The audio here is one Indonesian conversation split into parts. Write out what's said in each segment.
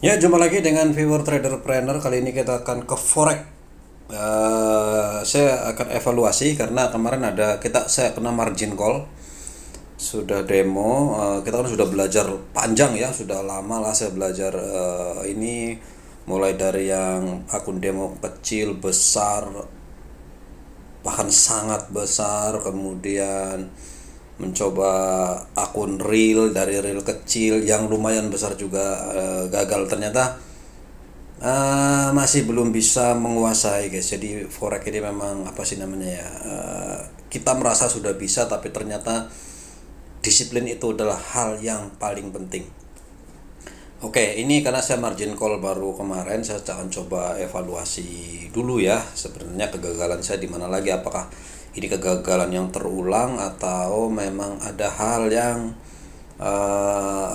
Ya, jumpa lagi dengan viewer trader planner. Kali ini kita akan ke forex. Saya akan evaluasi karena kemarin saya kena margin call, sudah demo. Kita kan sudah belajar panjang ya, sudah lama lah saya belajar ini, mulai dari yang akun demo kecil, besar, bahkan sangat besar, kemudian mencoba akun real, dari real kecil yang lumayan besar juga gagal ternyata. Masih belum bisa menguasai guys. Jadi forex ini memang apa sih namanya ya, kita merasa sudah bisa tapi ternyata disiplin itu adalah hal yang paling penting. Oke, ini karena saya margin call baru kemarin, saya akan coba evaluasi dulu ya. Sebenarnya kegagalan saya di mana lagi? Apakah ini kegagalan yang terulang atau memang ada hal yang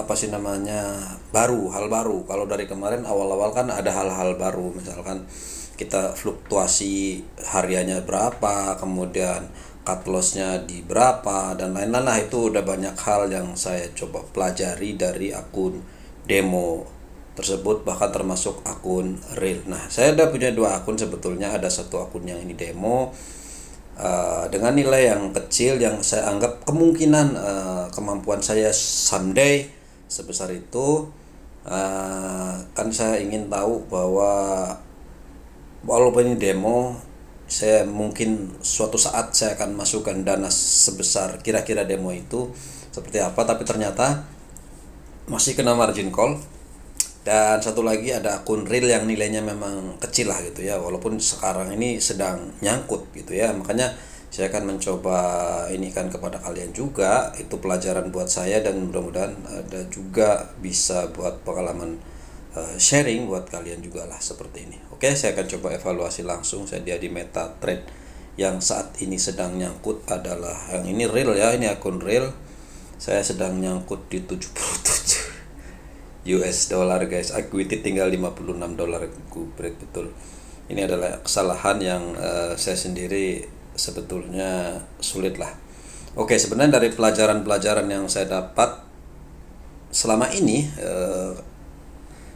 apa sih namanya, hal baru. Kalau dari kemarin awal-awal kan ada hal-hal baru, misalkan kita fluktuasi hariannya berapa, kemudian cut lossnya di berapa dan lain-lain lah. Itu udah banyak hal yang saya coba pelajari dari akun demo tersebut, bahkan termasuk akun real. Nah, saya udah punya dua akun sebetulnya. Ada satu akun yang ini demo dengan nilai yang kecil, yang saya anggap kemungkinan kemampuan saya someday sebesar itu. Kan saya ingin tahu bahwa walaupun ini demo, saya mungkin suatu saat saya akan masukkan dana sebesar kira-kira demo itu seperti apa, tapi ternyata masih kena margin call. Dan satu lagi ada akun real yang nilainya memang kecil lah gitu ya, walaupun sekarang ini sedang nyangkut gitu ya. Makanya saya akan mencoba ini kan kepada kalian juga, itu pelajaran buat saya dan mudah-mudahan ada juga bisa buat pengalaman sharing buat kalian juga lah seperti ini. Oke, saya akan coba evaluasi langsung. Saya dia di MetaTrader yang saat ini sedang nyangkut adalah yang ini real ya, ini akun real. Saya sedang nyangkut di 77 US dollar guys. Equity tinggal 56 dolar, gubret betul. Ini adalah kesalahan yang saya sendiri sebetulnya sulit lah. Oke, sebenarnya dari pelajaran-pelajaran yang saya dapat selama ini,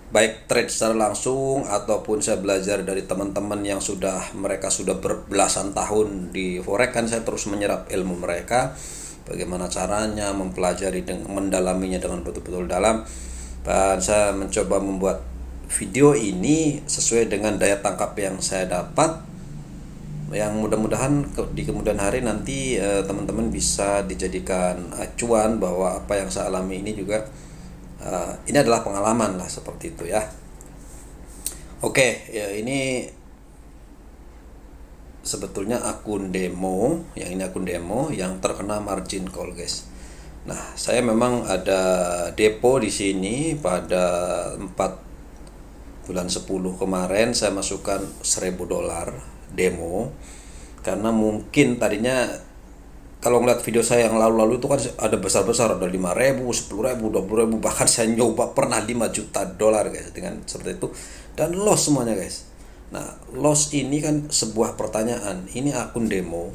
baik trade secara langsung ataupun saya belajar dari teman-teman yang mereka sudah berbelasan tahun di forex, kan saya terus menyerap ilmu mereka, bagaimana caranya mempelajari dan mendalaminya dengan betul-betul dalam. Dan saya mencoba membuat video ini sesuai dengan daya tangkap yang saya dapat, yang mudah-mudahan di kemudian hari nanti teman-teman bisa dijadikan acuan bahwa apa yang saya alami ini juga ini adalah pengalaman lah, seperti itu ya. Oke, ya ini sebetulnya akun demo, yang ini akun demo yang terkena margin call guys. Nah, saya memang ada depo di sini pada 4 bulan 10 kemarin. Saya masukkan 1000 dolar demo karena mungkin tadinya kalau ngeliat video saya yang lalu-lalu itu kan ada besar-besar, ada 5.000, 10.000, 20.000, bahkan saya nyoba pernah 5 juta dolar guys dengan seperti itu, dan loss semuanya guys. Nah, loss ini kan sebuah pertanyaan. Ini akun demo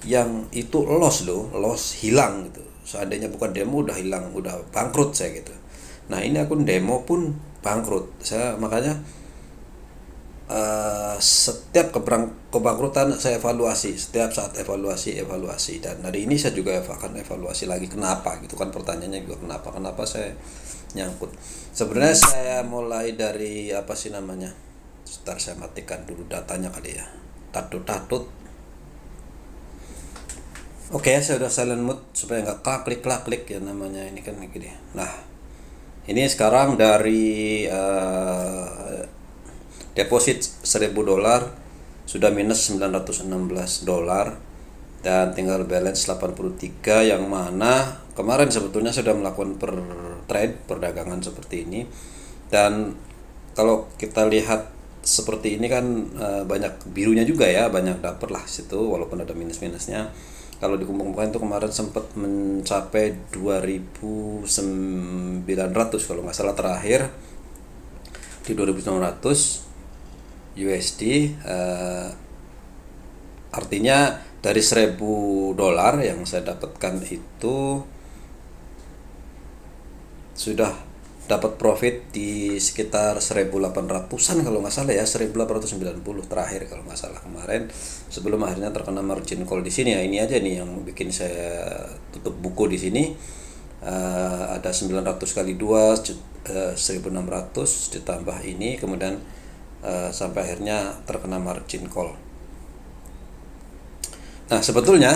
yang itu loss loh, loss hilang gitu. Seandainya bukan demo udah hilang, udah bangkrut saya gitu. Nah, ini akun demo pun bangkrut. Saya makanya setiap kebangkrutan saya evaluasi, setiap saat evaluasi, dan hari ini saya juga akan evaluasi lagi kenapa gitu kan, pertanyaannya juga kenapa saya nyangkut. Sebenarnya saya mulai dari apa sih namanya, sebentar saya matikan dulu datanya kali ya, tatut. Oke, saya udah silent mode supaya nggak klik ya namanya ini kan gini. Nah, ini sekarang dari deposit 1000 dolar sudah minus 916 dolar dan tinggal balance 83, yang mana kemarin sebetulnya sudah melakukan perdagangan seperti ini. Dan kalau kita lihat seperti ini kan banyak birunya juga ya, banyak dapet lah situ walaupun ada minusnya. Kalau dikumpulkan itu kemarin sempat mencapai 2.900 kalau nggak salah, terakhir di 2.900 USD. Artinya dari 1000 dolar yang saya dapatkan itu sudah dapat profit di sekitar 1800-an kalau nggak salah ya, 1890 terakhir kalau nggak salah kemarin, sebelum akhirnya terkena margin call di sini ya. Ini aja nih yang bikin saya tutup buku di sini. Ada 900 kali 2 1600 ditambah ini, kemudian sampai akhirnya terkena margin call. Nah, sebetulnya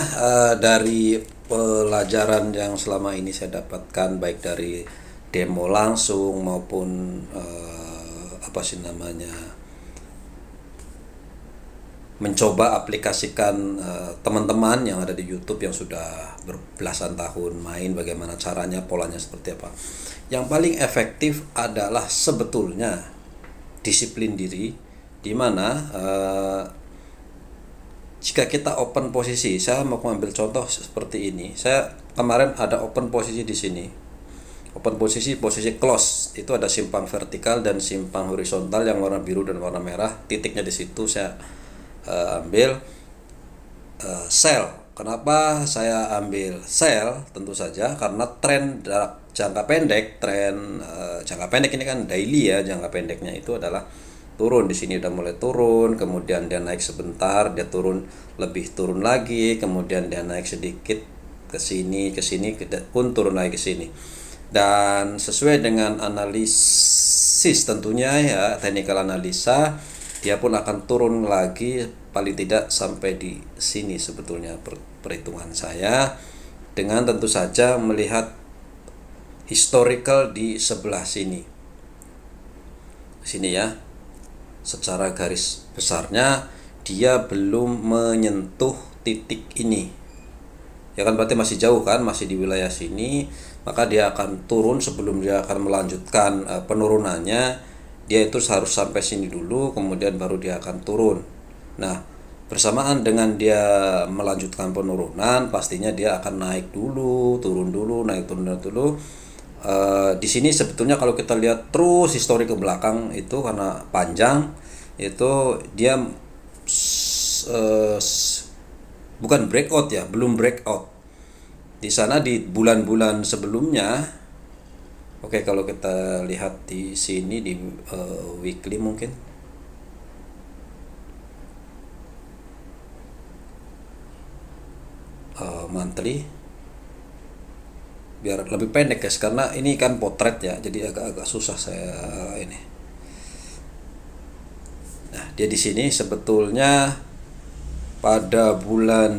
dari pelajaran yang selama ini saya dapatkan baik dari demo langsung maupun mencoba aplikasikan teman-teman yang ada di YouTube yang sudah berbelasan tahun main, bagaimana caranya, polanya seperti apa. Yang paling efektif adalah sebetulnya disiplin diri, di mana jika kita open posisi, saya mau mengambil contoh seperti ini. Saya kemarin ada open posisi di sini. Open posisi close itu ada simpang vertikal dan simpang horizontal yang warna biru dan warna merah. Titiknya di situ saya ambil sell. Kenapa saya ambil sell? Tentu saja karena tren jangka pendek, jangka pendek ini kan daily ya, jangka pendeknya itu adalah turun. Di sini udah mulai turun, kemudian dia naik sebentar, dia turun, lebih turun lagi, kemudian dia naik sedikit ke sini pun turun lagi ke sini. Dan sesuai dengan analisis tentunya ya, technical analisa, dia pun akan turun lagi paling tidak sampai di sini sebetulnya perhitungan saya, dengan tentu saja melihat historical di sebelah sini. Sini ya. Secara garis besarnya dia belum menyentuh titik ini. Ya kan, berarti masih jauh kan, masih di wilayah sini, maka dia akan turun. Sebelum dia akan melanjutkan penurunannya, dia itu harus sampai sini dulu, kemudian baru dia akan turun. Nah, bersamaan dengan dia melanjutkan penurunan, pastinya dia akan naik dulu, turun dulu, naik turun dulu. Di sini sebetulnya kalau kita lihat terus histori ke belakang itu, karena panjang, itu dia bukan breakout ya, belum breakout. Di sana di bulan-bulan sebelumnya. Oke, kalau kita lihat di sini di weekly mungkin. Monthly. Biar lebih pendek guys, karena ini kan potret ya, jadi agak-agak susah saya ini. Nah, dia di sini sebetulnya pada bulan,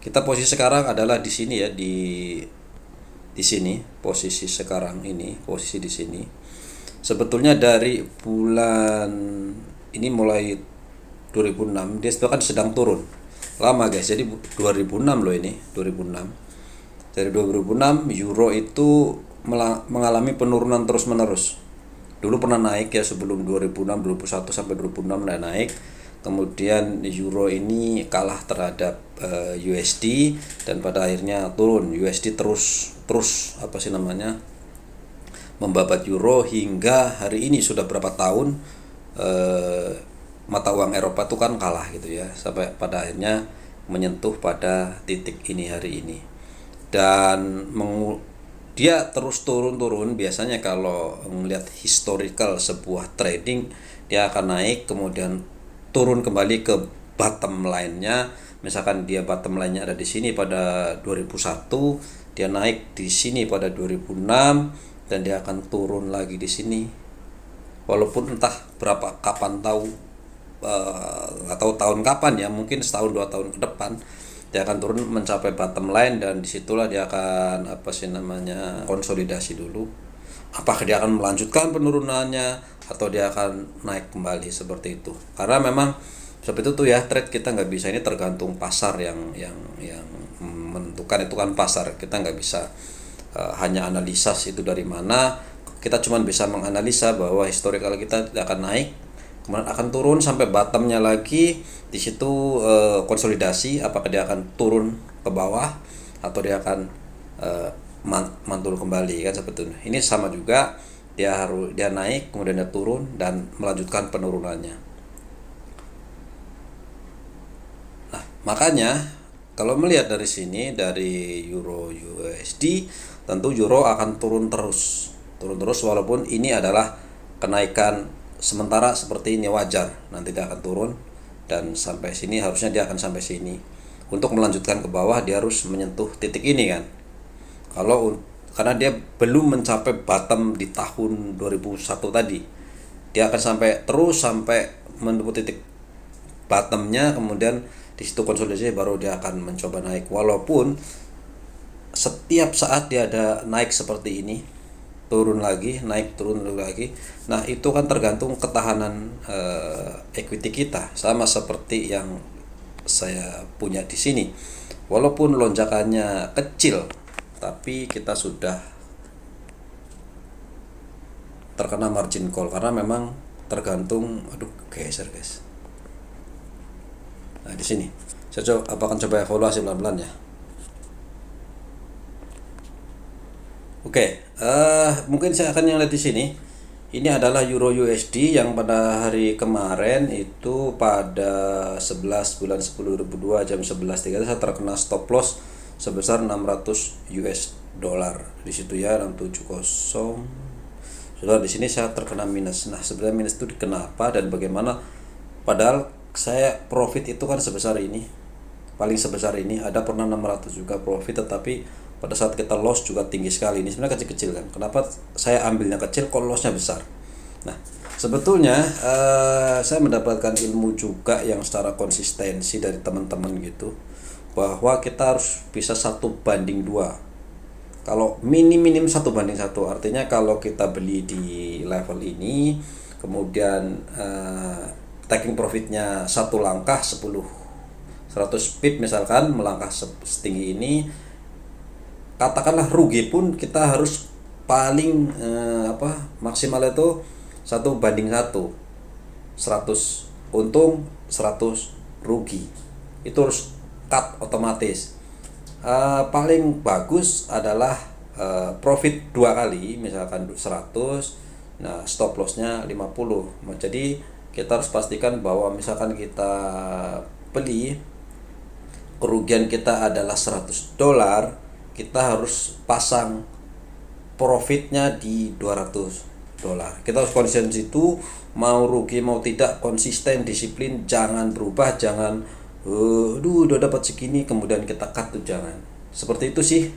kita posisi sekarang adalah di sini ya, di sini posisi sekarang ini, posisi di sini. Sebetulnya dari bulan ini mulai 2006 dia kan sedang turun. Lama guys, jadi 2006 loh ini, 2006. Dari 2006 euro itu mengalami penurunan terus-menerus. Dulu pernah naik ya sebelum 2006, 2001 sampai 2006 naik. Kemudian euro ini kalah terhadap USD dan pada akhirnya turun. USD terus membabat euro hingga hari ini. Sudah berapa tahun mata uang Eropa itu kan kalah gitu ya, sampai pada akhirnya menyentuh pada titik ini hari ini. Dan dia terus turun-turun. Biasanya kalau melihat historical sebuah trading, dia akan naik kemudian turun kembali ke bottom line-nya. Misalkan dia bottom line-nya ada di sini pada 2001, dia naik di sini pada 2006 dan dia akan turun lagi di sini. Walaupun entah kapan tahu, nggak tahu tahun kapan ya, mungkin setahun 2 tahun ke depan dia akan turun mencapai bottom line, dan disitulah dia akan konsolidasi dulu. Apakah dia akan melanjutkan penurunannya atau dia akan naik kembali, seperti itu. Karena memang seperti itu tuh ya, trade kita nggak bisa, ini tergantung pasar yang menentukan. Itu kan pasar, kita nggak bisa hanya analisis itu dari mana. Kita cuma bisa menganalisa bahwa historical kita akan naik, kemudian akan turun sampai bottomnya lagi. Di situ konsolidasi, apakah dia akan turun ke bawah atau dia akan mantul kembali, kan sebetulnya. Ini sama juga, dia naik kemudian dia turun dan melanjutkan penurunannya. Nah, makanya kalau melihat dari sini, dari euro USD, tentu euro akan turun terus walaupun ini adalah kenaikan sementara seperti ini, wajar. Nanti dia akan turun dan sampai sini, harusnya dia akan sampai sini. Untuk melanjutkan ke bawah dia harus menyentuh titik ini kan. Karena dia belum mencapai bottom di tahun 2001 tadi. Dia akan sampai menuju titik bottomnya, kemudian di situ konsolidasi baru dia akan mencoba naik. Walaupun setiap saat dia ada naik seperti ini, turun lagi, naik turun lagi. Nah, itu kan tergantung ketahanan equity kita, sama seperti yang saya punya di sini. Walaupun lonjakannya kecil, tapi kita sudah terkena margin call karena memang tergantung, geser guys. Nah, di sini saya akan coba evaluasi pelan-pelan ya. Oke, mungkin saya akan yang lihat di sini. Ini adalah Euro USD yang pada hari kemarin itu pada 11 bulan 10 2002 jam 11.30 saya terkena stop loss sebesar 600 US dollar di situ ya, 670. Sudah di sini saya terkena minus. Nah, sebenarnya minus itu kenapa dan bagaimana? Padahal saya profit itu kan sebesar ini, paling sebesar ini. Ada pernah 600 juga profit, tetapi pada saat kita loss juga tinggi sekali. Ini sebenarnya kecil-kecil kan. Kenapa saya ambilnya kecil kalau lossnya besar? Nah, sebetulnya saya mendapatkan ilmu juga yang secara konsistensi dari teman-teman gitu, bahwa kita harus bisa 1:2. Kalau minim 1:1, artinya kalau kita beli di level ini, kemudian taking profitnya satu langkah 100 pip misalkan, melangkah setinggi ini, katakanlah rugi pun kita harus paling maksimal itu 1:1, 100 untung 100 rugi, itu harus cut otomatis. Paling bagus adalah profit 2 kali, misalkan 100, nah stop lossnya 50. Jadi kita harus pastikan bahwa misalkan kita beli, kerugian kita adalah 100 dolar, kita harus pasang profitnya di 200 dolar. Kita harus konsisten situ, mau rugi mau tidak, konsisten, disiplin, jangan berubah, jangan udah dapat segini kemudian kita cut tuh, jangan. Seperti itu sih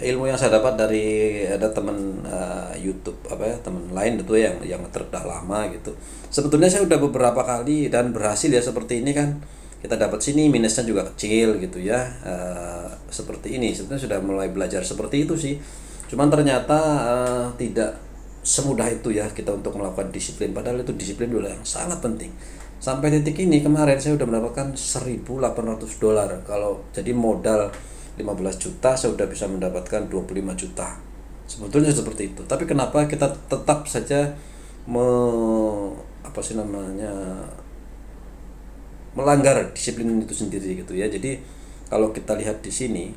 ilmu yang saya dapat dari ada teman YouTube teman lain itu yang terdah lama gitu. Sebetulnya saya udah beberapa kali dan berhasil ya seperti ini kan. Kita dapat sini, minusnya juga kecil gitu ya. Seperti ini sebetulnya sudah mulai belajar seperti itu sih. Cuman ternyata tidak semudah itu ya kita untuk melakukan disiplin, padahal itu disiplin dulu yang sangat penting. Sampai titik ini kemarin saya udah mendapatkan 1.800 dolar. Kalau jadi modal 15 juta saya udah bisa mendapatkan 25 juta. Sebetulnya seperti itu. Tapi kenapa kita tetap saja melanggar disiplin itu sendiri gitu ya. Jadi kalau kita lihat di sini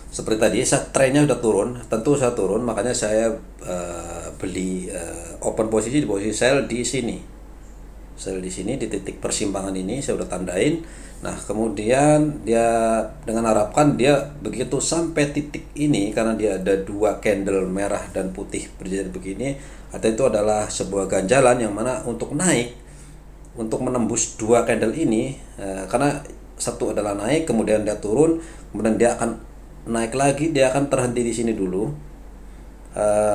seperti tadi, trennya udah turun, tentu saya turun, makanya saya beli open posisi di posisi sell di sini. Sell di sini di titik persimpangan ini saya udah tandain. Nah, kemudian dia dengan harapkan dia begitu sampai titik ini, karena dia ada 2 candle merah dan putih berjalan begini, atau itu adalah sebuah ganjalan yang mana untuk naik, untuk menembus 2 candle ini, karena satu adalah naik, kemudian dia turun, kemudian dia akan naik lagi, dia akan terhenti di sini dulu,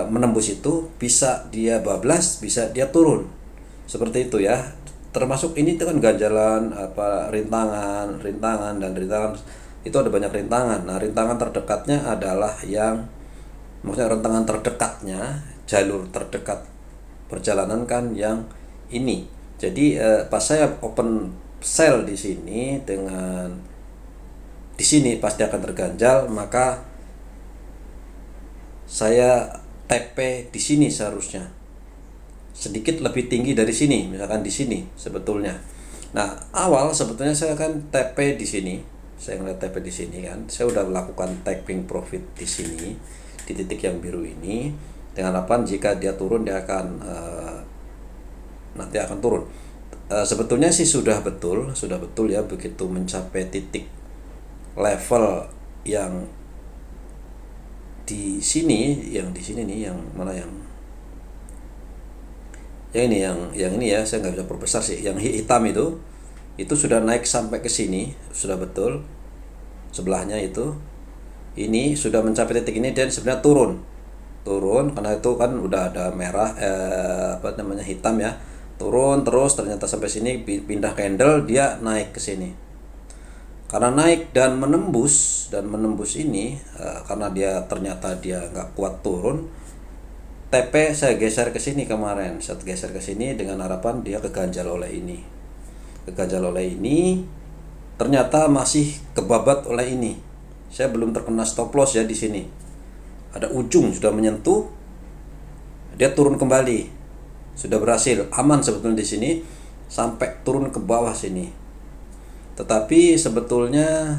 menembus itu, bisa dia bablas, bisa dia turun. Seperti itu ya. Termasuk ini itu kan ganjalan rintangan dan rintangan itu ada banyak rintangan. Nah, rintangan terdekatnya adalah maksudnya rintangan terdekatnya, jalur terdekat perjalanan kan yang ini. Jadi pas saya open sell di sini dengan di sini pasti akan terganjal, maka saya TP di sini seharusnya sedikit lebih tinggi dari sini, misalkan di sini sebetulnya. Nah, awal sebetulnya saya akan TP di sini. Saya ngeliat TP di sini kan. Saya udah melakukan taking profit di sini di titik yang biru ini dengan harapan jika dia turun dia akan nanti akan turun. Sebetulnya sih sudah betul ya, begitu mencapai titik level yang di sini, yang di sini nih, yang mana yang ini, yang ini ya, saya nggak bisa perbesar sih. Yang hitam itu sudah naik sampai ke sini, sudah betul. Sebelahnya itu, ini sudah mencapai titik ini dan sebenarnya turun karena itu kan udah ada merah, apa namanya, hitam ya. Turun terus ternyata sampai sini, pindah candle, dia naik ke sini. Karena naik dan menembus ini, karena ternyata dia nggak kuat turun, TP saya geser ke sini kemarin. Saya geser ke sini dengan harapan dia keganjal oleh ini. Ternyata masih kebabat oleh ini. Saya belum terkena stop loss ya di sini. Ada ujung sudah menyentuh, dia turun kembali. Sudah berhasil, aman sebetulnya di sini sampai turun ke bawah sini. Tetapi sebetulnya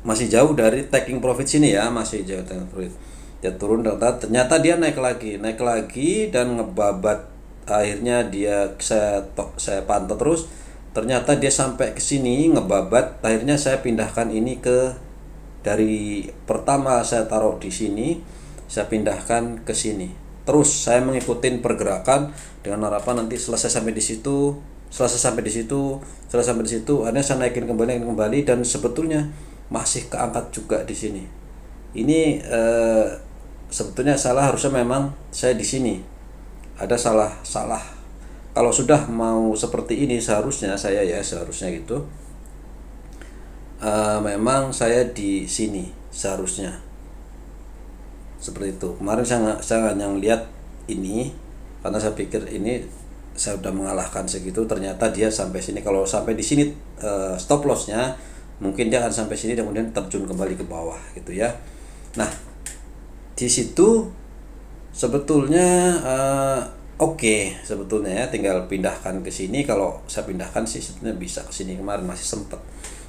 masih jauh dari taking profit sini ya, masih jauh taking profit. Dia turun, ternyata dia naik lagi dan ngebabat. Akhirnya saya pantau terus, ternyata dia sampai ke sini ngebabat. Akhirnya saya pindahkan ini dari pertama saya taruh di sini, saya pindahkan ke sini. Terus saya mengikuti pergerakan dengan harapan nanti selesai sampai di situ, akhirnya saya naikin kembali dan sebetulnya masih keangkat juga di sini. Ini sebetulnya salah, harusnya memang saya di sini. Ada salah. Kalau sudah mau seperti ini seharusnya gitu. Memang saya di sini seharusnya. Seperti itu. Kemarin saya hanya lihat ini karena saya pikir ini saya udah mengalahkan segitu, ternyata dia sampai sini. Kalau sampai di sini stop lossnya mungkin dia akan sampai sini dan kemudian terjun kembali ke bawah gitu ya. Nah, di situ sebetulnya oke, sebetulnya ya, tinggal pindahkan ke sini. Kalau saya pindahkan sih sebetulnya bisa ke sini, kemarin masih sempat.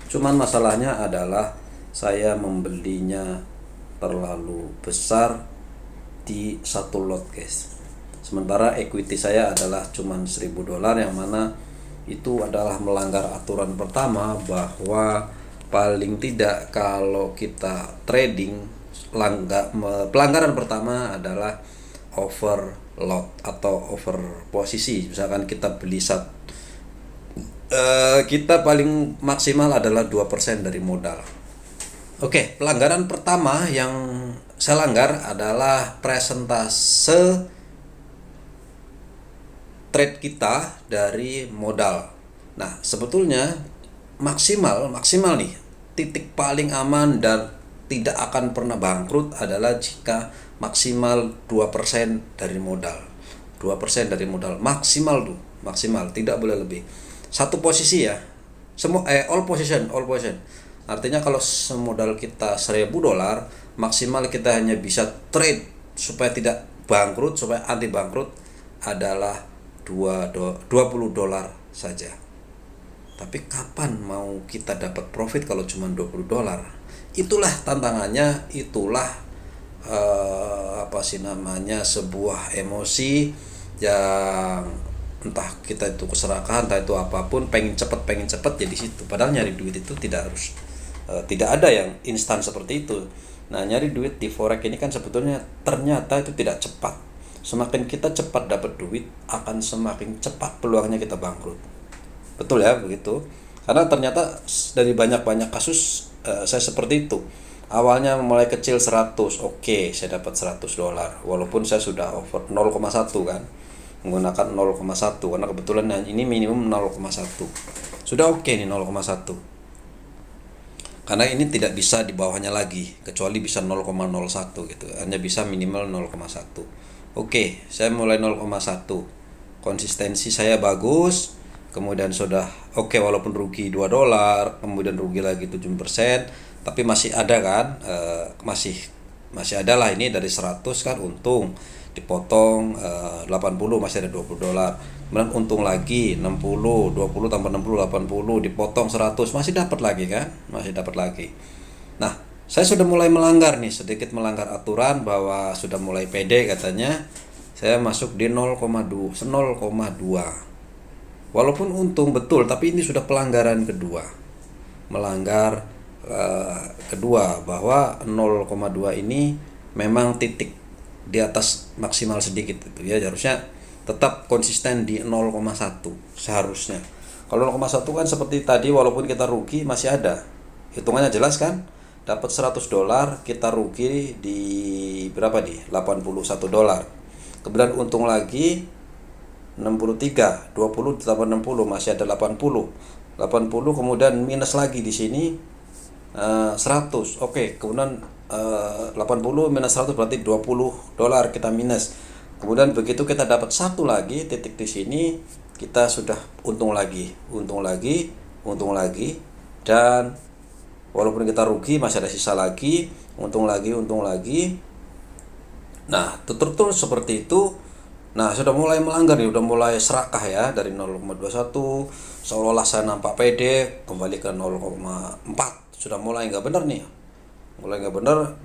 Cuman masalahnya adalah saya membelinya terlalu besar di satu lot, guys. Sementara equity saya adalah cuman $1.000, yang mana itu adalah melanggar aturan pertama, bahwa paling tidak kalau kita trading, pelanggaran pertama adalah overlot atau over posisi. Misalkan kita beli kita paling maksimal adalah 2% dari modal. Oke, pelanggaran pertama yang saya langgar adalah presentase trade kita dari modal. Nah, sebetulnya maksimal nih, titik paling aman dan tidak akan pernah bangkrut adalah jika maksimal 2% dari modal. 2% dari modal maksimal tidak boleh lebih. Satu posisi ya. All position. Artinya kalau semodal kita $1.000, maksimal kita hanya bisa trade supaya tidak bangkrut, supaya anti bangkrut adalah $20 saja. Tapi kapan mau kita dapat profit kalau cuma $20? Itulah tantangannya, itulah sebuah emosi yang entah kita itu keserakahan, entah itu apapun, pengen cepet jadi situ. Padahal nyari duit itu tidak ada yang instan seperti itu. Nah, nyari duit di forex ini kan sebetulnya ternyata itu tidak cepat. Semakin kita cepat dapat duit, akan semakin cepat peluangnya kita bangkrut. Betul ya, begitu. Karena ternyata dari banyak kasus saya seperti itu. Awalnya mulai kecil 100, oke, saya dapat $100. Walaupun saya sudah over 0,1 kan. Menggunakan 0,1 karena kebetulan ini minimum 0,1. Sudah oke nih 0,1. Karena ini tidak bisa di bawahnya lagi, kecuali bisa 0,01 gitu. Hanya bisa minimal 0,1. Oke, saya mulai 0,1. Konsistensi saya bagus. Kemudian sudah oke, walaupun rugi $2, kemudian rugi lagi 7%, tapi masih ada kan? Masih ada lah, ini dari 100 kan untung. Dipotong 80 masih ada $20. Kemudian untung lagi 60, 20 tambah 60 80, dipotong 100, masih dapat lagi kan? Masih dapat lagi. Nah, saya sudah mulai sedikit melanggar aturan, bahwa sudah mulai pede katanya. Saya masuk di 0,2. Walaupun untung betul, tapi ini sudah pelanggaran kedua. Melanggar kedua, bahwa 0,2 ini memang titik di atas maksimal sedikit itu ya, harusnya tetap konsisten di 0,1 seharusnya. Kalau 0,1 kan seperti tadi, walaupun kita rugi masih ada hitungannya, jelas kan, dapat $100 kita rugi di berapa nih, $81. Kemudian untung lagi 63, 20 ditambah 60 masih ada 80. Kemudian minus lagi di sini 100. Oke, kemudian 80 minus 100 berarti $20 kita minus. Kemudian begitu kita dapat satu lagi titik di sini, kita sudah untung lagi, dan walaupun kita rugi masih ada sisa lagi, untung lagi. Nah, terus seperti itu. Nah, sudah mulai melanggar nih, udah mulai serakah ya, dari 0,21 seolah-olah saya nampak pede, kembali ke 0,4. Sudah mulai nggak benar nih,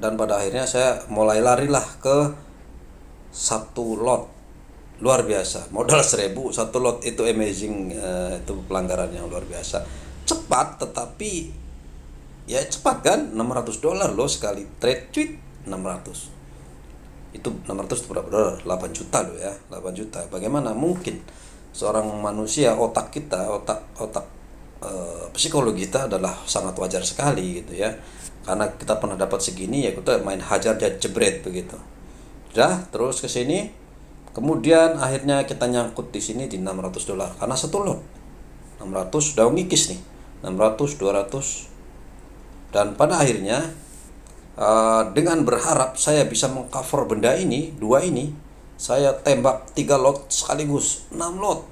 dan pada akhirnya saya mulai larilah ke satu lot. Luar biasa, modal 1.000 satu lot, itu amazing. Itu pelanggaran yang luar biasa, cepat, tetapi ya cepat kan, $600 loh sekali trade, tweet 600. Itu 600 berapa dolar? 8 juta loh ya, 8 juta. Bagaimana mungkin seorang manusia, otak psikologi kita adalah sangat wajar sekali gitu ya. Karena kita pernah dapat segini, ya kita main hajar dan jebret begitu. Udah, terus ke sini. Kemudian akhirnya kita nyangkut di sini di $600 karena satu lot. 600 sudah ngikis nih. 600, 200. Dan pada akhirnya dengan berharap saya bisa mengcover benda ini, dua ini, saya tembak 3 lot sekaligus, 6 lot.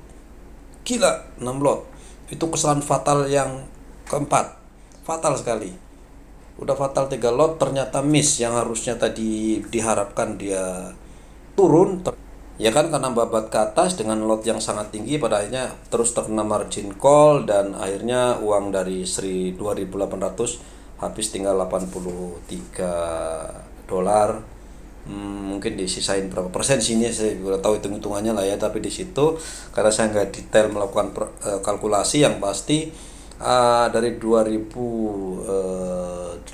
Gila, 6 lot. Itu kesalahan fatal yang keempat. Fatal sekali. Udah fatal 3 lot, ternyata miss, yang harusnya tadi diharapkan dia turun. Ya kan, karena babat ke atas dengan lot yang sangat tinggi, pada akhirnya terus terkena margin call, dan akhirnya uang dari 2.800 habis, tinggal $83. Mungkin disisain berapa persen sini, saya juga tahu hitung-hitungannya lah ya, tapi di situ karena saya nggak detail melakukan kalkulasi, yang pasti dari 2.800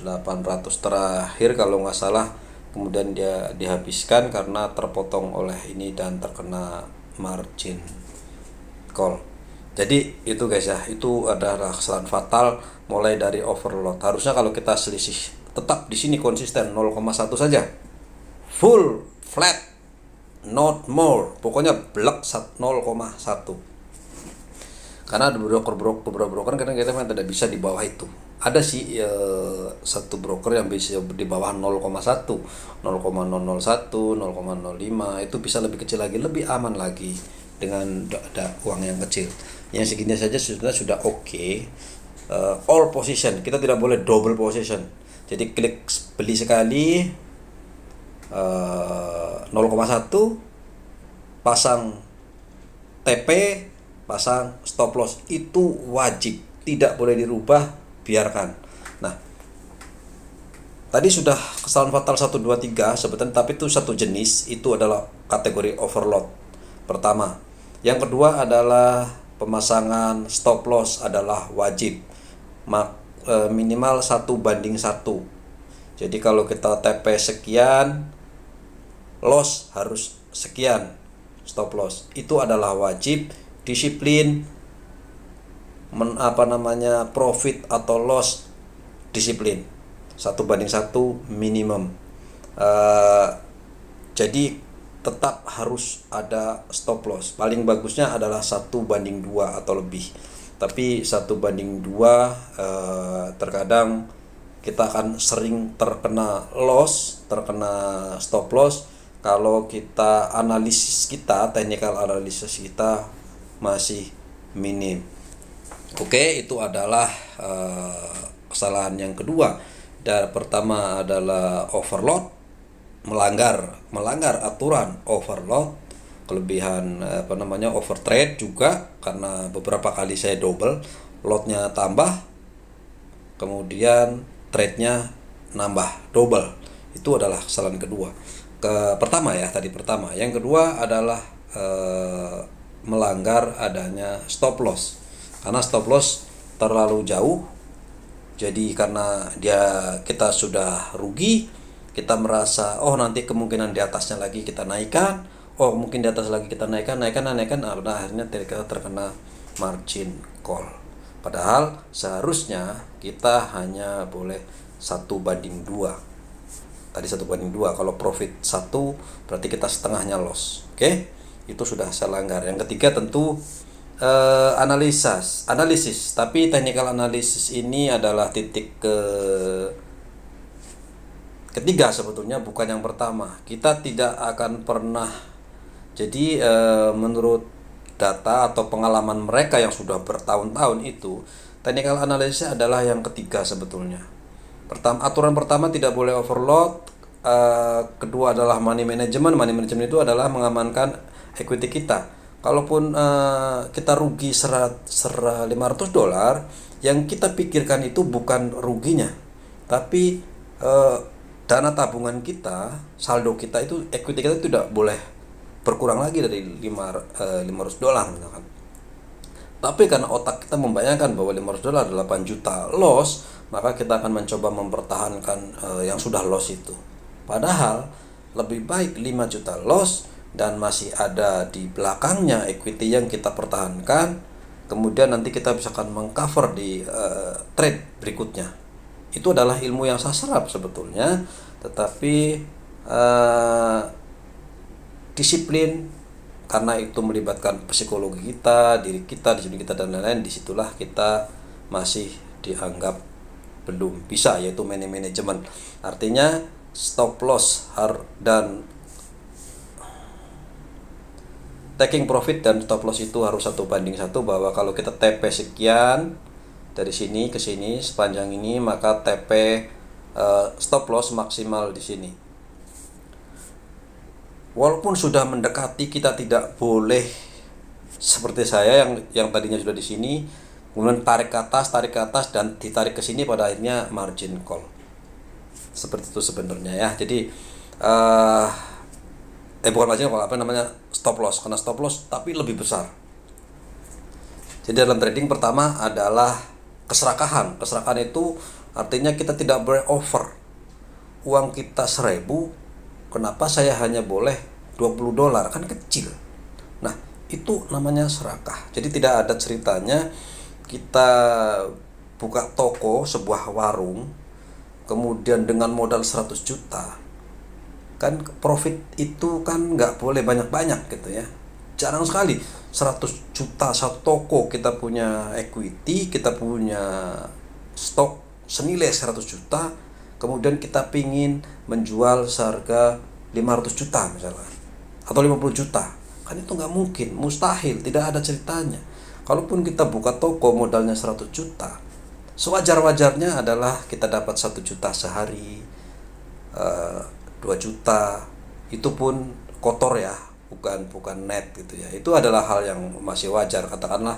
terakhir kalau nggak salah, kemudian dia dihabiskan karena terpotong oleh ini dan terkena margin call. Jadi itu guys ya, itu adalah kesalahan fatal mulai dari overload. Harusnya kalau kita selisih tetap di sini konsisten 0,1 saja. Full flat, not more. Pokoknya blek 0,1. Karena ada beberapa broker kadang kita memang tidak bisa di bawah itu. Ada sih satu broker yang bisa di bawah 0,1, 0,001, 0,05, itu bisa lebih kecil lagi, lebih aman lagi dengan ada uang yang kecil. Yang segini saja sudah oke. All position, kita tidak boleh double position. Jadi klik beli sekali 0,1, pasang TP, pasang stop loss, itu wajib, tidak boleh dirubah, biarkan. Nah, tadi sudah kesalahan fatal 1, 2, 3 sebetulnya, tapi itu satu jenis, itu adalah kategori overload pertama. Yang kedua adalah pemasangan stop loss adalah wajib, minimal 1:1. Jadi kalau kita TP sekian, loss harus sekian stop loss, itu adalah wajib. Disiplin profit atau loss, disiplin 1:1 minimum. Jadi tetap harus ada stop loss. Paling bagusnya adalah 1:2 atau lebih. Tapi 1:2 terkadang kita akan sering terkena loss, terkena stop loss kalau kita technical analisis kita masih minim. Oke, itu adalah kesalahan yang kedua. Dan pertama adalah overload, melanggar aturan overload, kelebihan overtrade juga, karena beberapa kali saya double, lotnya tambah, kemudian trade-nya nambah double. Itu adalah kesalahan kedua. Pertama. Yang kedua adalah melanggar adanya stop loss. Karena stop loss terlalu jauh. Jadi karena kita sudah rugi, kita merasa oh nanti kemungkinan di atasnya lagi kita naikkan, oh mungkin di atas lagi kita naikkan, nah, akhirnya kita terkena margin call. Padahal seharusnya kita hanya boleh 1/2. Tadi 1/2. Kalau profit 1 berarti kita setengahnya loss. Oke, itu sudah saya langgar. Yang ketiga tentu analisis. Tapi technical analysis ini adalah titik ketiga sebetulnya, bukan yang pertama. Kita tidak akan pernah, jadi menurut data atau pengalaman mereka yang sudah bertahun-tahun itu, technical analysis adalah yang ketiga sebetulnya. Aturan pertama tidak boleh overload, kedua adalah money management. Money management itu adalah mengamankan equity kita. Kalaupun kita rugi $500, yang kita pikirkan itu bukan ruginya, tapi dana tabungan kita, saldo kita itu, equity kita tidak boleh berkurang lagi dari $500 misalkan. Tapi karena otak kita membayangkan bahwa $500 adalah 8 juta loss, maka kita akan mencoba mempertahankan yang sudah loss itu. Padahal lebih baik 5 juta loss dan masih ada di belakangnya equity yang kita pertahankan, kemudian nanti kita bisa akan mengcover di trade berikutnya. Itu adalah ilmu yang saya serap sebetulnya, tetapi disiplin, karena itu melibatkan psikologi kita, diri kita, disiplin kita dan lain-lain. Disitulah kita masih dianggap belum bisa, yaitu manajemen. Artinya stop loss dan taking profit dan stop loss itu harus 1/1, bahwa kalau kita TP sekian dari sini ke sini sepanjang ini, maka TP stop loss maksimal di sini. Walaupun sudah mendekati, kita tidak boleh seperti saya yang tadinya sudah di sini, kemudian tarik ke atas dan ditarik ke sini, pada akhirnya margin call. Seperti itu sebenarnya ya. Jadi bukan margin call, stop loss, karena stop loss tapi lebih besar. Jadi dalam trading pertama adalah keserakahan. Keserakahan itu artinya kita tidak boleh over. Uang kita 1.000, kenapa saya hanya boleh $20? Kan kecil. Nah, itu namanya serakah. Jadi tidak ada ceritanya kita buka toko, sebuah warung, kemudian dengan modal 100 juta. Kan profit itu kan nggak boleh banyak-banyak gitu ya. Jarang sekali 100 juta satu toko, kita punya equity, kita punya stok senilai 100 juta, kemudian kita pingin menjual seharga 500 juta misalnya, atau 50 juta. Kan itu nggak mungkin, mustahil, tidak ada ceritanya. Kalaupun kita buka toko modalnya 100 juta, sewajar-wajarnya adalah kita dapat 1 juta sehari, 2 juta, itu pun kotor ya, bukan net gitu ya. Itu adalah hal yang masih wajar. Katakanlah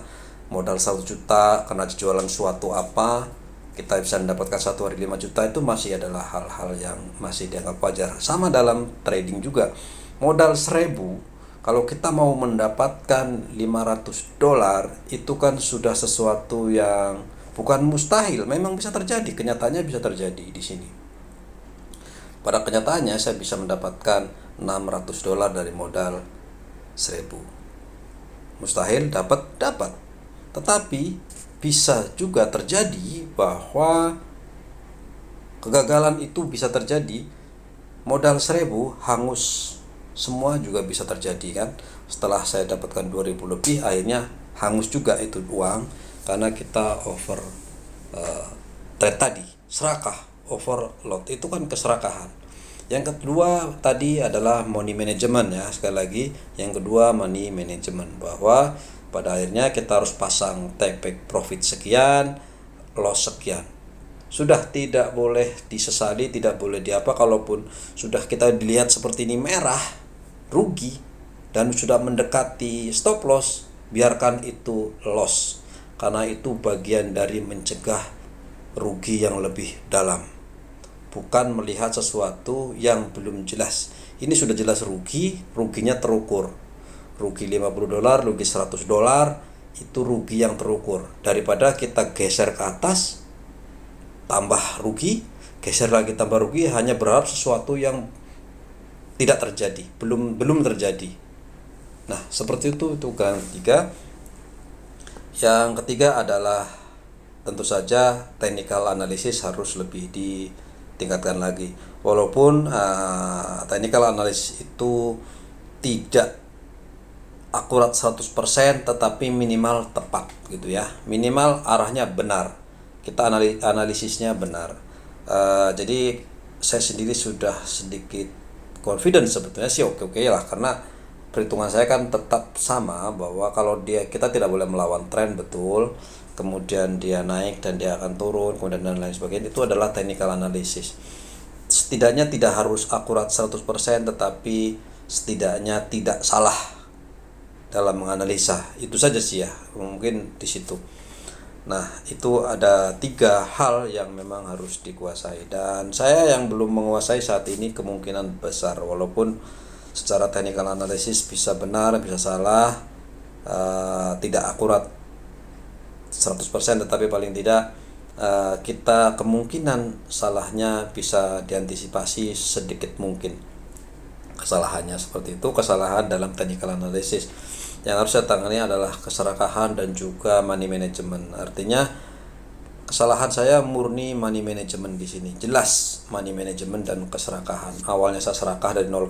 modal 1 juta karena jualan suatu apa, kita bisa mendapatkan satu hari 5 juta, itu masih adalah hal-hal yang masih dianggap wajar. Sama dalam trading juga, modal 1.000, kalau kita mau mendapatkan $500, itu kan sudah sesuatu yang bukan mustahil, memang bisa terjadi, kenyataannya bisa terjadi di sini. Pada kenyataannya saya bisa mendapatkan $600 dari modal 1.000. Mustahil dapat. Tetapi bisa juga terjadi bahwa kegagalan itu bisa terjadi. Modal 1.000 hangus semua juga bisa terjadi kan. Setelah saya dapatkan 2.000 lebih, akhirnya hangus juga itu uang karena kita over trade tadi, serakah, overload, itu kan keserakahan. Yang kedua tadi adalah money management ya, sekali lagi yang kedua money management, bahwa pada akhirnya kita harus pasang take profit sekian, loss sekian. Sudah tidak boleh disesali, tidak boleh diapa. Kalaupun sudah kita dilihat seperti ini merah, rugi, dan sudah mendekati stop loss, biarkan itu loss, karena itu bagian dari mencegah rugi yang lebih dalam, bukan melihat sesuatu yang belum jelas. Ini sudah jelas ruginya terukur. Rugi $50, rugi $100, itu rugi yang terukur. Daripada kita geser ke atas, tambah rugi, geser lagi tambah rugi, hanya berharap sesuatu yang tidak terjadi, belum terjadi. Nah, seperti itu keunggulan ketiga. Yang ketiga adalah tentu saja technical analysis harus lebih ditingkatkan lagi. Walaupun technical analysis itu tidak akurat 100%, tetapi minimal tepat gitu ya. Minimal arahnya benar. Kita analisisnya benar. Jadi saya sendiri sudah sedikit confident sebetulnya sih, oke lah, karena perhitungan saya kan tetap sama, bahwa kalau kita tidak boleh melawan tren, betul, kemudian dia naik dan dia akan turun, kemudian dan lain sebagainya, itu adalah technical analysis. Setidaknya tidak harus akurat 100%, tetapi setidaknya tidak salah dalam menganalisa. Itu saja sih ya, mungkin di situ. Nah, itu ada 3 hal yang memang harus dikuasai, dan saya yang belum menguasai saat ini kemungkinan besar, walaupun secara technical analysis bisa benar, bisa salah, tidak akurat 100%, tetapi paling tidak kita kemungkinan salahnya bisa diantisipasi sedikit mungkin. Kesalahannya seperti itu, kesalahan dalam technical analysis. Yang harus saya tangani adalah keserakahan dan juga money management. Artinya kesalahan saya murni money management di sini. Jelas money management dan keserakahan. Awalnya saya serakah dari 0,1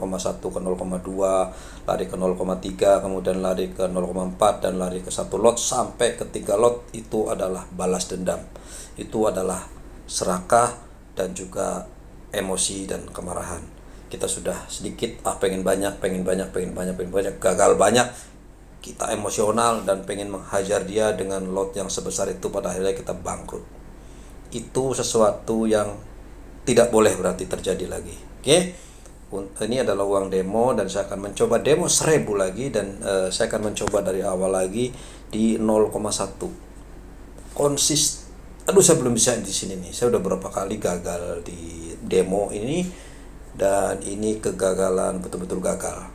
ke 0,2, lari ke 0,3, kemudian lari ke 0,4 dan lari ke 1 lot sampai ke 3 lot. Itu adalah balas dendam. Itu adalah serakah dan juga emosi dan kemarahan. Kita sudah sedikit pengen banyak, gagal banyak, kita emosional dan pengen menghajar dia dengan lot yang sebesar itu, pada akhirnya kita bangkrut. Itu sesuatu yang tidak boleh berarti terjadi lagi. Oke. Ini adalah uang demo, dan saya akan mencoba demo 1000 lagi, dan saya akan mencoba dari awal lagi di 0,1. Saya belum bisa di sini nih. Saya udah berapa kali gagal di demo ini, dan ini kegagalan, betul-betul gagal.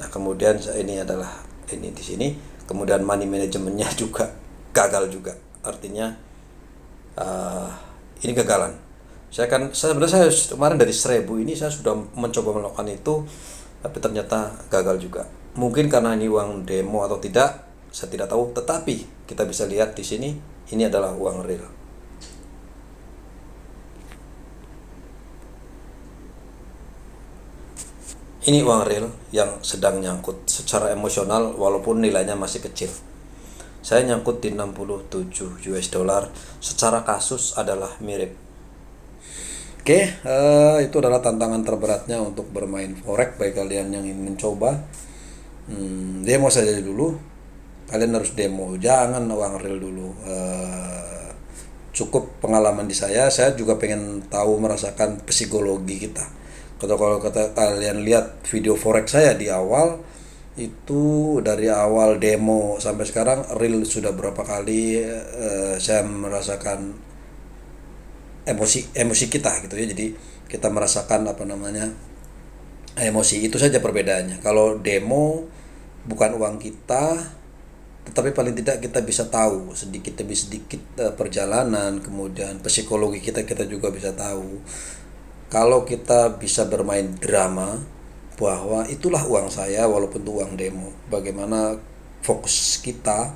Nah, kemudian ini di sini, kemudian money manajemennya juga gagal juga. Artinya ini gagalan. Saya kemarin dari 1000 ini saya sudah mencoba melakukan itu, tapi ternyata gagal juga. Mungkin karena ini uang demo atau tidak, saya tidak tahu, tetapi kita bisa lihat di sini, ini adalah uang real. Ini uang real yang sedang nyangkut secara emosional, walaupun nilainya masih kecil. Saya nyangkut di 67 US dollar. Secara kasus adalah mirip. Oke, itu adalah tantangan terberatnya untuk bermain forex bagi kalian yang ingin mencoba. Demo saja dulu. Kalian harus demo, jangan uang real dulu. Cukup pengalaman di saya juga pengen tahu, merasakan psikologi kita. Kalau kalian lihat video forex saya di awal, itu dari awal demo sampai sekarang real sudah berapa kali saya merasakan emosi kita gitu ya. Jadi kita merasakan emosi, itu saja perbedaannya. Kalau demo bukan uang kita, tetapi paling tidak kita bisa tahu sedikit demi sedikit perjalanan, kemudian psikologi kita juga bisa tahu. Kalau kita bisa bermain drama bahwa itulah uang saya walaupun itu uang demo, bagaimana fokus kita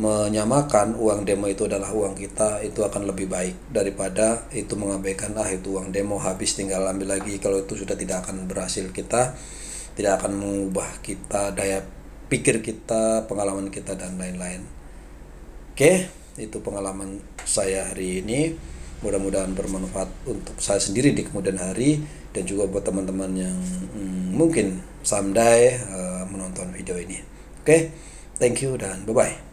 menyamakan uang demo itu adalah uang kita, itu akan lebih baik daripada itu mengabaikan itu uang demo habis tinggal ambil lagi. Kalau itu sudah tidak akan berhasil, kita tidak akan mengubah kita, daya pikir kita, pengalaman kita dan lain-lain. Oke, itu pengalaman saya hari ini. Mudah-mudahan bermanfaat untuk saya sendiri di kemudian hari, dan juga buat teman-teman yang mungkin someday menonton video ini. Oke, thank you dan bye-bye.